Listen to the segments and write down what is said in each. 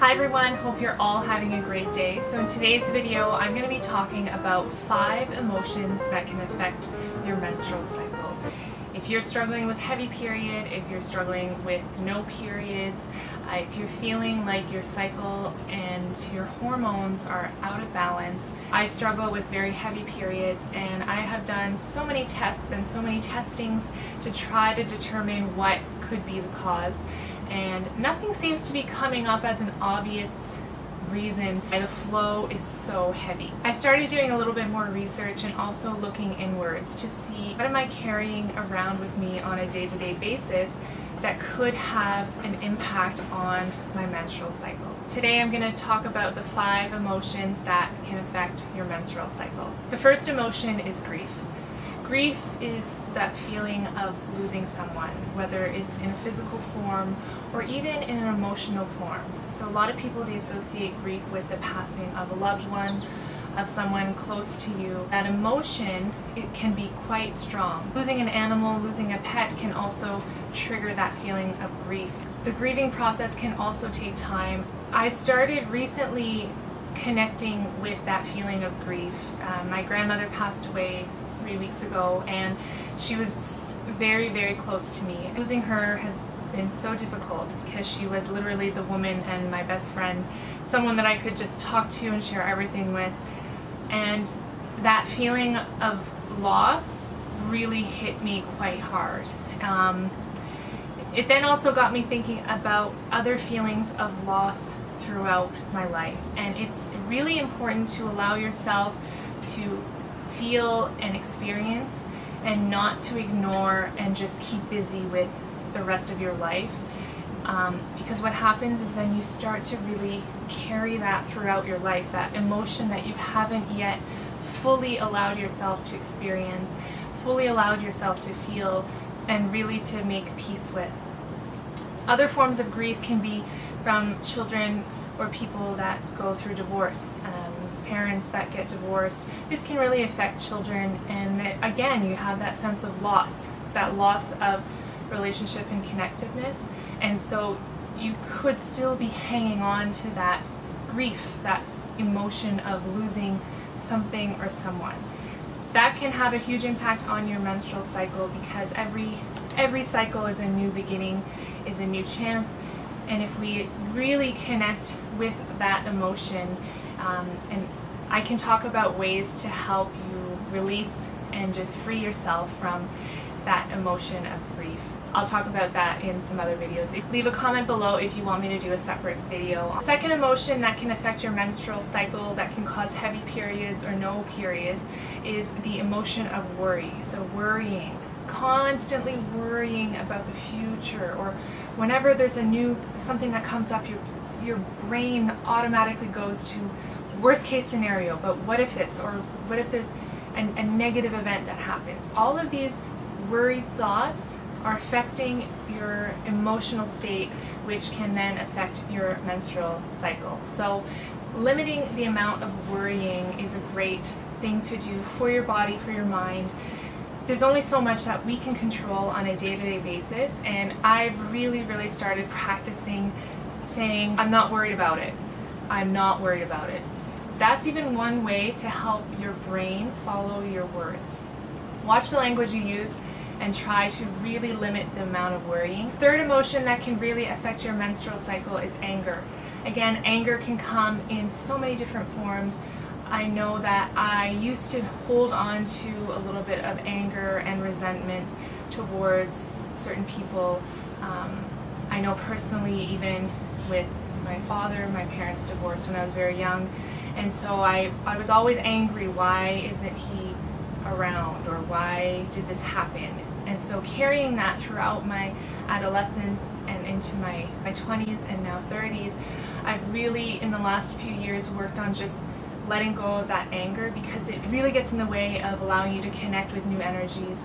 Hi everyone, hope you're all having a great day. So in today's video, I'm going to be talking about 5 emotions that can affect your menstrual cycle. If you're struggling with heavy period, if you're struggling with no periods, if you're feeling like your cycle and your hormones are out of balance. I struggle with very heavy periods, and I have done so many tests and so many testings to try to determine what could be the cause. And nothing seems to be coming up as an obvious reason why the flow is so heavy. I started doing a little bit more research and also looking inwards to see what am I carrying around with me on a day-to-day basis that could have an impact on my menstrual cycle. Today I'm going to talk about the 5 emotions that can affect your menstrual cycle. The first emotion is grief. Grief is that feeling of losing someone, whether it's in a physical form or even in an emotional form. So a lot of people, they associate grief with the passing of a loved one, of someone close to you. That emotion, it can be quite strong. Losing an animal, losing a pet can also trigger that feeling of grief. The grieving process can also take time. I started recently connecting with that feeling of grief. My grandmother passed away 3 weeks ago, and she was very, very close to me. Losing her has been so difficult because she was literally the woman and my best friend, someone that I could just talk to and share everything with. And that feeling of loss really hit me quite hard. It then also got me thinking about other feelings of loss throughout my life. And it's really important to allow yourself to feel and experience, and not to ignore and just keep busy with the rest of your life, because what happens is then you start to really carry that throughout your life, that emotion that you haven't yet fully allowed yourself to experience, fully allowed yourself to feel, and really to make peace with. Other forms of grief can be from children or people that go through divorce. Parents that get divorced. This can really affect children, and again, you have that sense of loss, that loss of relationship and connectedness, and so you could still be hanging on to that grief, that emotion of losing something or someone. That can have a huge impact on your menstrual cycle, because every cycle is a new beginning, is a new chance, and if we really connect with that emotion, and I can talk about ways to help you release and just free yourself from that emotion of grief. I'll talk about that in some other videos. Leave a comment below if you want me to do a separate video. The second emotion that can affect your menstrual cycle, that can cause heavy periods or no periods, is the emotion of worry. So worrying, constantly worrying about the future, or whenever there's something that comes up, your brain automatically goes to worst case scenario, but what if this, or what if there's a negative event that happens. All of these worried thoughts are affecting your emotional state, which can then affect your menstrual cycle. So limiting the amount of worrying is a great thing to do for your body, for your mind. There's only so much that we can control on a day-to-day basis, and I've really started practicing saying, I'm not worried about it. I'm not worried about it. That's even one way to help your brain follow your words. Watch the language you use and try to really limit the amount of worrying. Third emotion that can really affect your menstrual cycle is anger. Again, anger can come in so many different forms. I know that I used to hold on to a little bit of anger and resentment towards certain people. I know personally, even with my father, my parents divorced when I was very young, and so I was always angry, why isn't he around, or why did this happen? And so carrying that throughout my adolescence and into my 20s and now 30s, I've really in the last few years worked on just letting go of that anger, because it really gets in the way of allowing you to connect with new energies.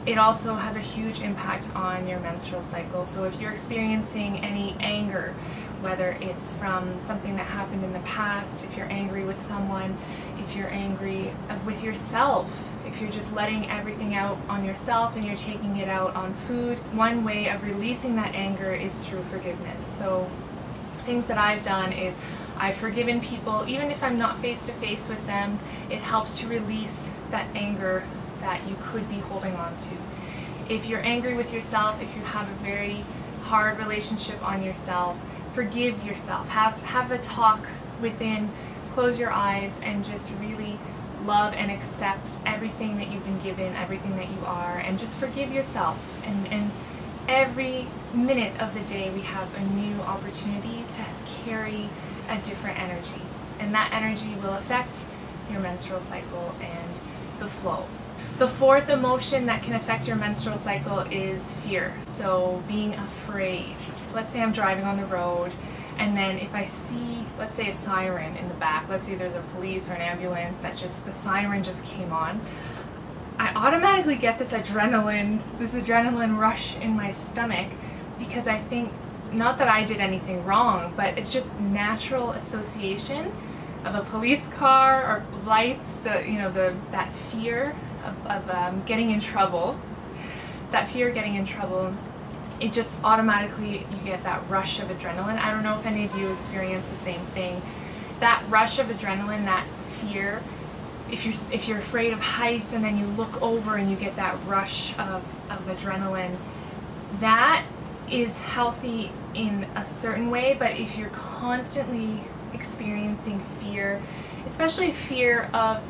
It also has a huge impact on your menstrual cycle. So if you're experiencing any anger, whether it's from something that happened in the past, if you're angry with someone, if you're angry with yourself, if you're just letting everything out on yourself and you're taking it out on food, one way of releasing that anger is through forgiveness. So things that I've done is I've forgiven people, even if I'm not face to face with them. It helps to release that anger that you could be holding on to. If you're angry with yourself, if you have a very hard relationship on yourself, forgive yourself. Have a talk within, close your eyes, and just really love and accept everything that you've been given, everything that you are, and just forgive yourself. And every minute of the day we have a new opportunity to carry a different energy, and that energy will affect your menstrual cycle and the flow. The fourth emotion that can affect your menstrual cycle is fear. So being afraid. Let's say I'm driving on the road, and then if I see, let's say, a siren in the back, let's say there's a police or an ambulance the siren just came on, I automatically get this adrenaline rush in my stomach, because I think, not that I did anything wrong, but it's just natural association of a police car or lights, that fear of getting in trouble, it just automatically, you get that rush of adrenaline. I don't know if any of you experience the same thing. That rush of adrenaline, that fear, if you're afraid of heights and then you look over and you get that rush of adrenaline, that is healthy in a certain way. But if you're constantly experiencing fear, especially fear of,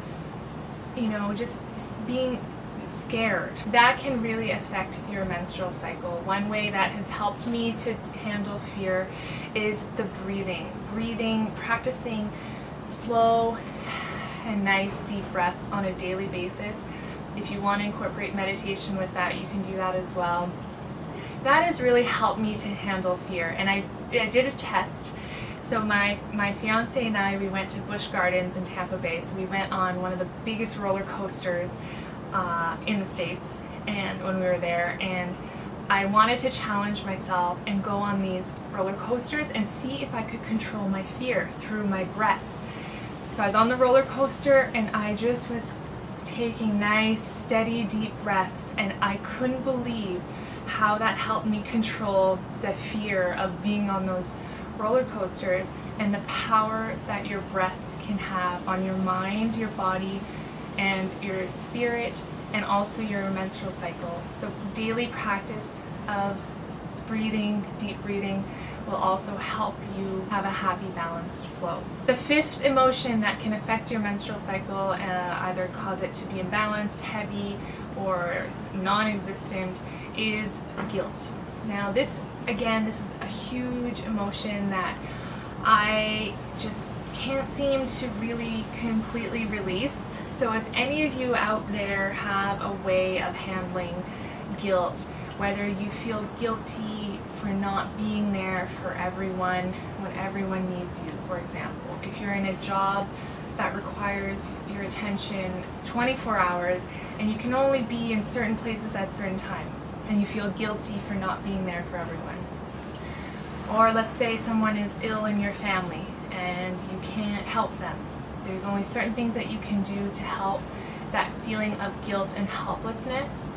just being scared, that can really affect your menstrual cycle. One way that has helped me to handle fear is the breathing, practicing slow and nice deep breaths on a daily basis. If you want to incorporate meditation with that, you can do that as well. That has really helped me to handle fear. And I did a test. So my fiance and I, we went to Busch Gardens in Tampa Bay. So we went on one of the biggest roller coasters in the States, and when we were there, and I wanted to challenge myself and go on these roller coasters and see if I could control my fear through my breath. So I was on the roller coaster and I just was taking nice, steady, deep breaths, and I couldn't believe how that helped me control the fear of being on those roller coasters, and the power that your breath can have on your mind, your body, and your spirit, and also your menstrual cycle. So daily practice of deep breathing, will also help you have a happy, balanced flow. The fifth emotion that can affect your menstrual cycle, either cause it to be imbalanced, heavy, or non-existent, is guilt. Now this is a huge emotion that I just can't seem to really completely release. So if any of you out there have a way of handling guilt, whether you feel guilty for not being there for everyone when everyone needs you, for example, if you're in a job that requires your attention 24 hours and you can only be in certain places at certain time, and you feel guilty for not being there for everyone. Or let's say someone is ill in your family and you can't help them. There's only certain things that you can do to help. That feeling of guilt and helplessness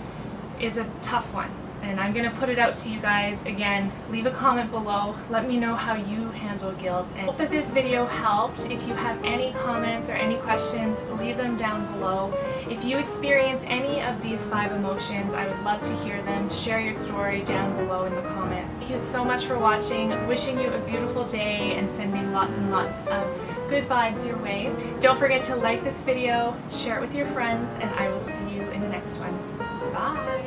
is a tough one. And I'm going to put it out to you guys. Again, leave a comment below. Let me know how you handle guilt. And I hope that this video helped. If you have any comments or any questions, leave them down below. If you experience any of these 5 emotions, I would love to hear them. Share your story down below in the comments. Thank you so much for watching. Wishing you a beautiful day and sending lots and lots of good vibes your way. Don't forget to like this video, share it with your friends, and I will see you in the next one. Bye!